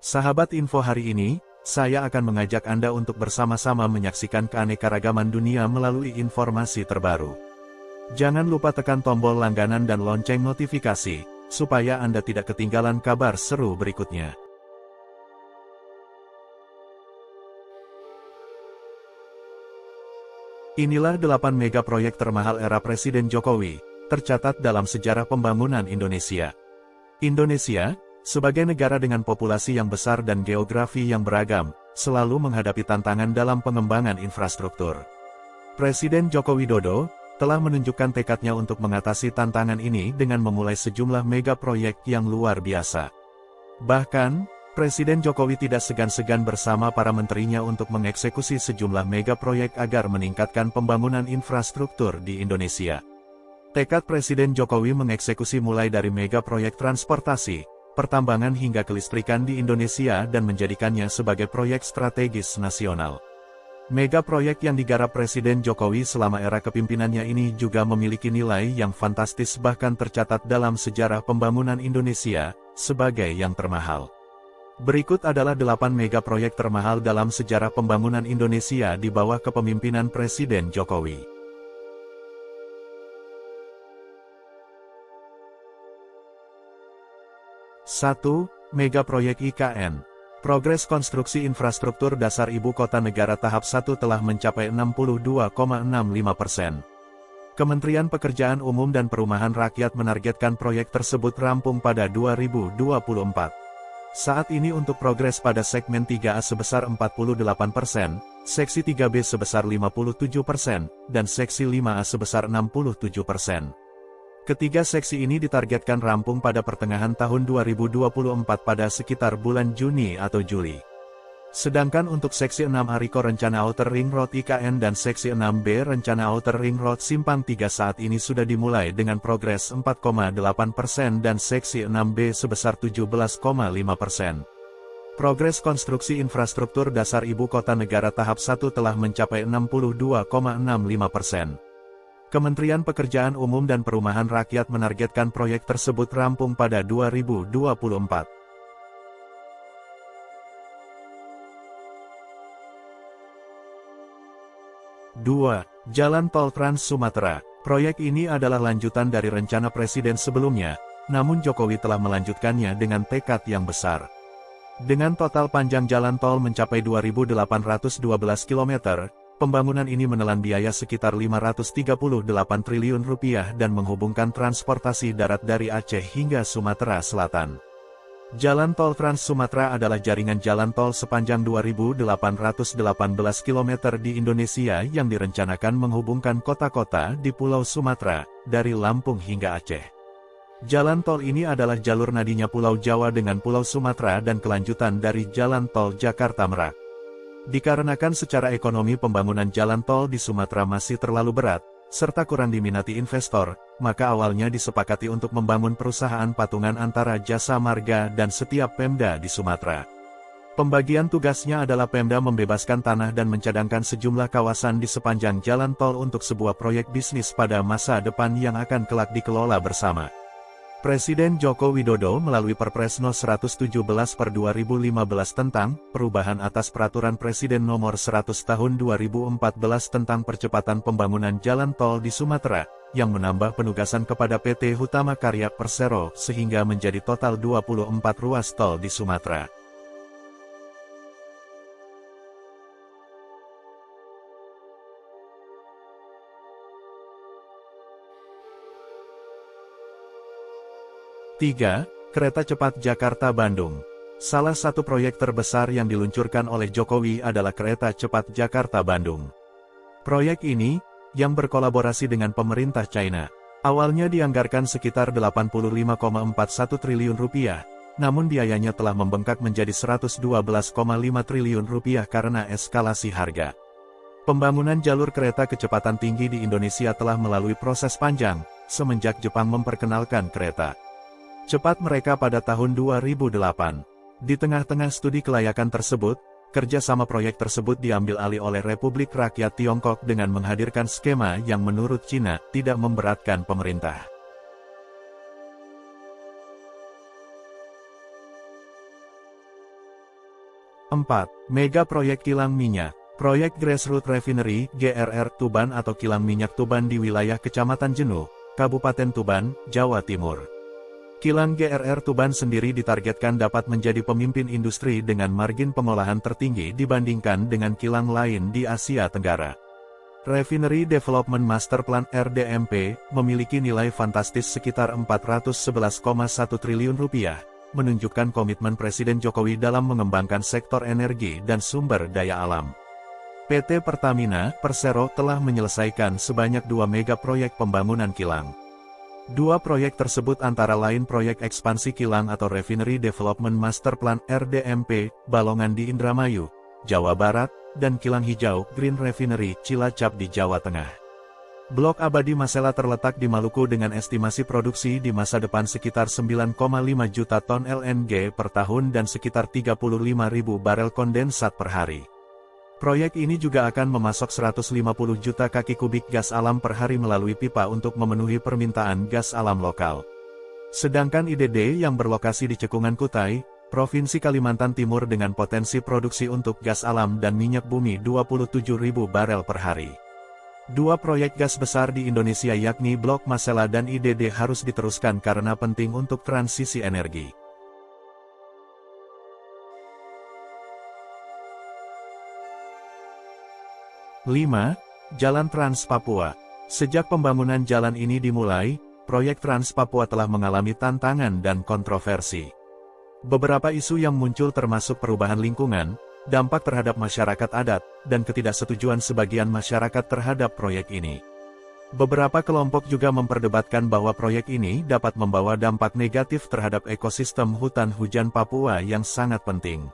Sahabat info hari ini, saya akan mengajak Anda untuk bersama-sama menyaksikan keanekaragaman dunia melalui informasi terbaru. Jangan lupa tekan tombol langganan dan lonceng notifikasi, supaya Anda tidak ketinggalan kabar seru berikutnya. Inilah 8 mega proyek termahal era Presiden Jokowi, tercatat dalam sejarah pembangunan Indonesia. Indonesia, sebagai negara dengan populasi yang besar dan geografi yang beragam, selalu menghadapi tantangan dalam pengembangan infrastruktur. Presiden Joko Widodo telah menunjukkan tekadnya untuk mengatasi tantangan ini dengan memulai sejumlah mega proyek yang luar biasa. Bahkan, Presiden Jokowi tidak segan-segan bersama para menterinya untuk mengeksekusi sejumlah mega proyek agar meningkatkan pembangunan infrastruktur di Indonesia. Tekad Presiden Jokowi mengeksekusi mulai dari mega proyek transportasi, pertambangan hingga kelistrikan di Indonesia dan menjadikannya sebagai proyek strategis nasional. Mega proyek yang digarap Presiden Jokowi selama era kepemimpinannya ini juga memiliki nilai yang fantastis bahkan tercatat dalam sejarah pembangunan Indonesia sebagai yang termahal. Berikut adalah 8 mega proyek termahal dalam sejarah pembangunan Indonesia di bawah kepemimpinan Presiden Jokowi. 1. Mega proyek IKN. Progres konstruksi infrastruktur dasar ibu kota negara tahap 1 telah mencapai 62,65%. Kementerian Pekerjaan Umum dan Perumahan Rakyat menargetkan proyek tersebut rampung pada 2024. Saat ini untuk progres pada segmen 3A sebesar 48%, seksi 3B sebesar 57%, dan seksi 5A sebesar 67%. Ketiga seksi ini ditargetkan rampung pada pertengahan tahun 2024 pada sekitar bulan Juni atau Juli. Sedangkan untuk seksi 6A Riko Rencana Outer Ring Road IKN dan seksi 6B Rencana Outer Ring Road Simpang 3 saat ini sudah dimulai dengan progres 4,8% dan seksi 6B sebesar 17,5%. Progres konstruksi infrastruktur dasar ibu kota negara tahap 1 telah mencapai 62,65%. Kementerian Pekerjaan Umum dan Perumahan Rakyat menargetkan proyek tersebut rampung pada 2024. 2. Jalan Tol Trans Sumatera. Proyek ini adalah lanjutan dari rencana Presiden sebelumnya, namun Jokowi telah melanjutkannya dengan tekad yang besar. Dengan total panjang jalan tol mencapai 2.812 km, pembangunan ini menelan biaya sekitar 538 triliun rupiah dan menghubungkan transportasi darat dari Aceh hingga Sumatera Selatan. Jalan Tol Trans Sumatera adalah jaringan jalan tol sepanjang 2.818 km di Indonesia yang direncanakan menghubungkan kota-kota di Pulau Sumatera, dari Lampung hingga Aceh. Jalan tol ini adalah jalur nadinya Pulau Jawa dengan Pulau Sumatera dan kelanjutan dari Jalan Tol Jakarta-Merak. Dikarenakan secara ekonomi pembangunan jalan tol di Sumatera masih terlalu berat, serta kurang diminati investor, maka awalnya disepakati untuk membangun perusahaan patungan antara Jasa Marga dan setiap Pemda di Sumatera. Pembagian tugasnya adalah Pemda membebaskan tanah dan mencadangkan sejumlah kawasan di sepanjang jalan tol untuk sebuah proyek bisnis pada masa depan yang akan kelak dikelola bersama. Presiden Joko Widodo melalui Perpres No. 117/2015 tentang perubahan atas Peraturan Presiden Nomor 100 Tahun 2014 tentang percepatan pembangunan jalan tol di Sumatera, yang menambah penugasan kepada PT Hutama Karya Persero sehingga menjadi total 24 ruas tol di Sumatera. Tiga, Kereta Cepat Jakarta-Bandung. Salah satu proyek terbesar yang diluncurkan oleh Jokowi adalah Kereta Cepat Jakarta-Bandung. Proyek ini, yang berkolaborasi dengan pemerintah China, awalnya dianggarkan sekitar 85,41 triliun rupiah, namun biayanya telah membengkak menjadi 112,5 triliun rupiah karena eskalasi harga. Pembangunan jalur kereta kecepatan tinggi di Indonesia telah melalui proses panjang, semenjak Jepang memperkenalkan kereta cepat mereka pada tahun 2008. Di tengah-tengah studi kelayakan tersebut, kerjasama proyek tersebut diambil alih oleh Republik Rakyat Tiongkok dengan menghadirkan skema yang menurut Cina tidak memberatkan pemerintah. 4. Mega Proyek Kilang Minyak. Proyek Grassroots Refinery (GRR) Tuban atau kilang minyak Tuban di wilayah Kecamatan Jenuh, Kabupaten Tuban, Jawa Timur. Kilang GRR Tuban sendiri ditargetkan dapat menjadi pemimpin industri dengan margin pengolahan tertinggi dibandingkan dengan kilang lain di Asia Tenggara. Refinery Development Master Plan (RDMP) memiliki nilai fantastis sekitar 411,1 triliun rupiah, menunjukkan komitmen Presiden Jokowi dalam mengembangkan sektor energi dan sumber daya alam. PT Pertamina Persero telah menyelesaikan sebanyak 2 mega proyek pembangunan kilang. 2 proyek tersebut antara lain proyek ekspansi kilang atau Refinery Development Master Plan (RDMP) Balongan di Indramayu, Jawa Barat, dan Kilang Hijau Green Refinery Cilacap di Jawa Tengah. Blok abadi Masela terletak di Maluku dengan estimasi produksi di masa depan sekitar 9,5 juta ton LNG per tahun dan sekitar 35.000 barel kondensat per hari. Proyek ini juga akan memasok 150 juta kaki kubik gas alam per hari melalui pipa untuk memenuhi permintaan gas alam lokal. Sedangkan IDD yang berlokasi di Cekungan Kutai, Provinsi Kalimantan Timur dengan potensi produksi untuk gas alam dan minyak bumi 27.000 barel per hari. 2 proyek gas besar di Indonesia yakni Blok Masela dan IDD harus diteruskan karena penting untuk transisi energi. 5. Jalan Trans Papua. Sejak pembangunan jalan ini dimulai, proyek Trans Papua telah mengalami tantangan dan kontroversi. Beberapa isu yang muncul termasuk perubahan lingkungan, dampak terhadap masyarakat adat, dan ketidaksetujuan sebagian masyarakat terhadap proyek ini. Beberapa kelompok juga memperdebatkan bahwa proyek ini dapat membawa dampak negatif terhadap ekosistem hutan hujan Papua yang sangat penting.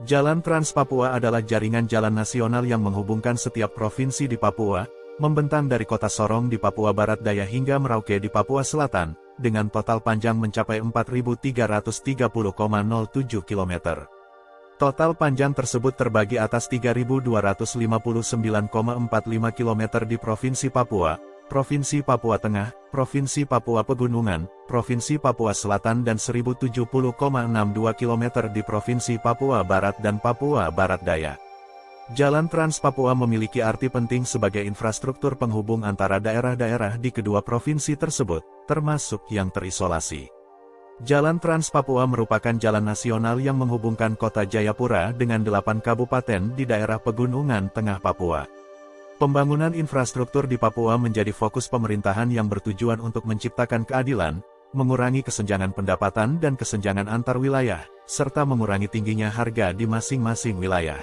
Jalan Trans Papua adalah jaringan jalan nasional yang menghubungkan setiap provinsi di Papua, membentang dari kota Sorong di Papua Barat Daya hingga Merauke di Papua Selatan, dengan total panjang mencapai 4.330,07 km. Total panjang tersebut terbagi atas 3.259,45 km di Provinsi Papua, Provinsi Papua Tengah, Provinsi Papua Pegunungan, Provinsi Papua Selatan dan 1070,62 km di Provinsi Papua Barat dan Papua Barat Daya. Jalan Trans Papua memiliki arti penting sebagai infrastruktur penghubung antara daerah-daerah di kedua provinsi tersebut, termasuk yang terisolasi. Jalan Trans Papua merupakan jalan nasional yang menghubungkan kota Jayapura dengan 8 kabupaten di daerah Pegunungan Tengah Papua. Pembangunan infrastruktur di Papua menjadi fokus pemerintahan yang bertujuan untuk menciptakan keadilan, mengurangi kesenjangan pendapatan dan kesenjangan antar wilayah, serta mengurangi tingginya harga di masing-masing wilayah.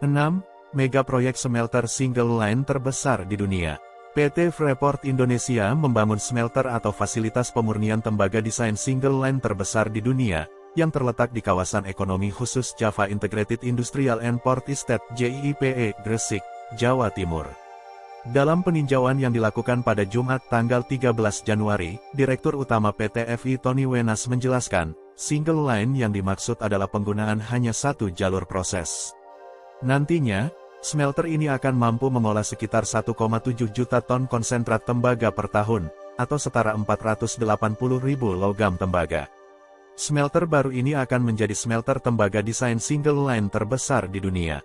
Enam, mega proyek smelter single line terbesar di dunia. PT Freeport Indonesia membangun smelter atau fasilitas pemurnian tembaga desain single line terbesar di dunia, yang terletak di kawasan ekonomi khusus Java Integrated Industrial and Port Estate (JIPE), Gresik, Jawa Timur. Dalam peninjauan yang dilakukan pada Jumat tanggal 13 Januari, Direktur Utama PT FI Tony Wenas menjelaskan, single line yang dimaksud adalah penggunaan hanya satu jalur proses. Nantinya, smelter ini akan mampu mengolah sekitar 1,7 juta ton konsentrat tembaga per tahun, atau setara 480.000 logam tembaga. Smelter baru ini akan menjadi smelter tembaga desain single line terbesar di dunia.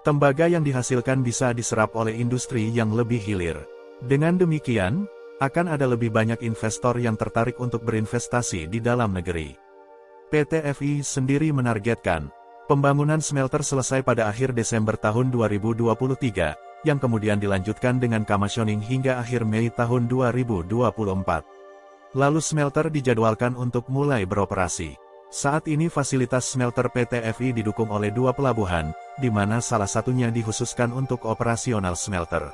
Tembaga yang dihasilkan bisa diserap oleh industri yang lebih hilir. Dengan demikian, akan ada lebih banyak investor yang tertarik untuk berinvestasi di dalam negeri. PT FI sendiri menargetkan pembangunan smelter selesai pada akhir Desember tahun 2023, yang kemudian dilanjutkan dengan commissioning hingga akhir Mei tahun 2024. Lalu smelter dijadwalkan untuk mulai beroperasi. Saat ini fasilitas smelter PT FI didukung oleh 2 pelabuhan, di mana salah satunya dikhususkan untuk operasional smelter.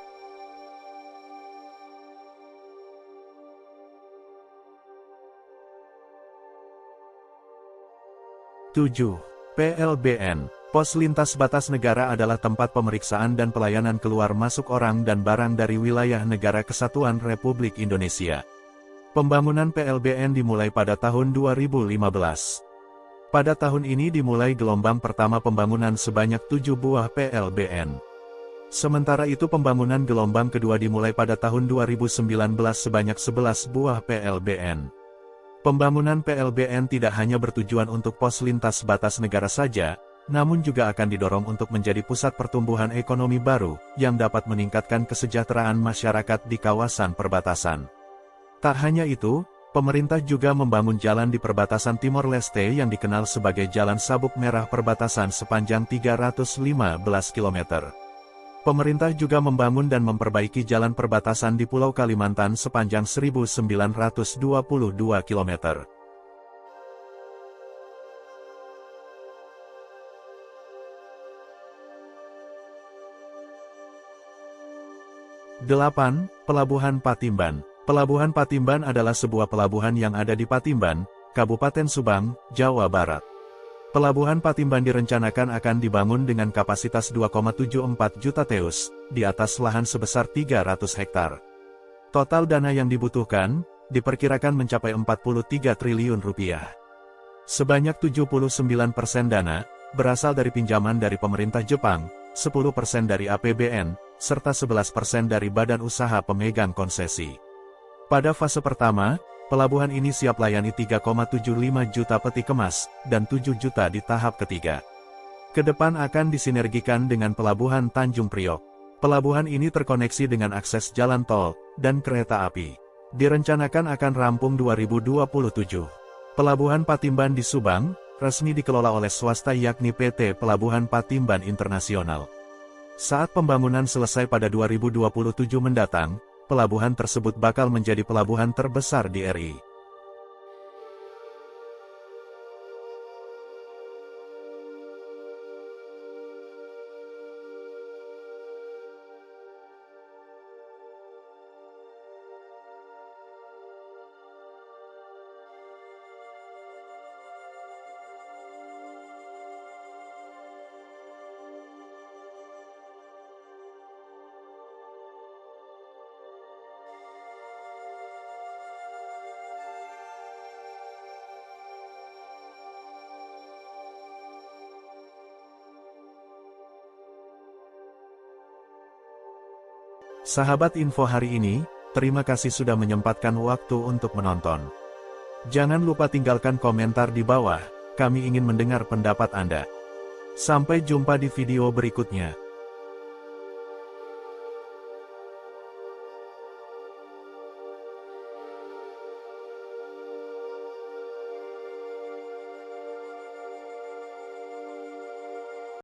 Tujuh. PLBN, Pos Lintas Batas Negara adalah tempat pemeriksaan dan pelayanan keluar masuk orang dan barang dari wilayah Negara Kesatuan Republik Indonesia. Pembangunan PLBN dimulai pada tahun 2015. Pada tahun ini dimulai gelombang pertama pembangunan sebanyak 7 buah PLBN. Sementara itu pembangunan gelombang kedua dimulai pada tahun 2019 sebanyak 11 buah PLBN. Pembangunan PLBN tidak hanya bertujuan untuk pos lintas batas negara saja, namun juga akan didorong untuk menjadi pusat pertumbuhan ekonomi baru, yang dapat meningkatkan kesejahteraan masyarakat di kawasan perbatasan. Tak hanya itu, pemerintah juga membangun jalan di perbatasan Timor Leste yang dikenal sebagai Jalan Sabuk Merah Perbatasan sepanjang 315 km. Pemerintah juga membangun dan memperbaiki jalan perbatasan di Pulau Kalimantan sepanjang 1922 km. Delapan, Pelabuhan Patimban. Pelabuhan Patimban adalah sebuah pelabuhan yang ada di Patimban, Kabupaten Subang, Jawa Barat. Pelabuhan Patimban direncanakan akan dibangun dengan kapasitas 2,74 juta teus, di atas lahan sebesar 300 hektar. Total dana yang dibutuhkan, diperkirakan mencapai 43 triliun rupiah. Sebanyak 79% dana, berasal dari pinjaman dari pemerintah Jepang, 10% dari APBN, serta 11% dari badan usaha pemegang konsesi. Pada fase pertama, pelabuhan ini siap layani 3,75 juta peti kemas, dan 7 juta di tahap ketiga. Kedepan akan disinergikan dengan Pelabuhan Tanjung Priok. Pelabuhan ini terkoneksi dengan akses jalan tol, dan kereta api. Direncanakan akan rampung 2027. Pelabuhan Patimban di Subang, resmi dikelola oleh swasta yakni PT Pelabuhan Patimban Internasional. Saat pembangunan selesai pada 2027 mendatang, pelabuhan tersebut bakal menjadi pelabuhan terbesar di RI. Sahabat info hari ini, terima kasih sudah menyempatkan waktu untuk menonton. Jangan lupa tinggalkan komentar di bawah, kami ingin mendengar pendapat Anda. Sampai jumpa di video berikutnya.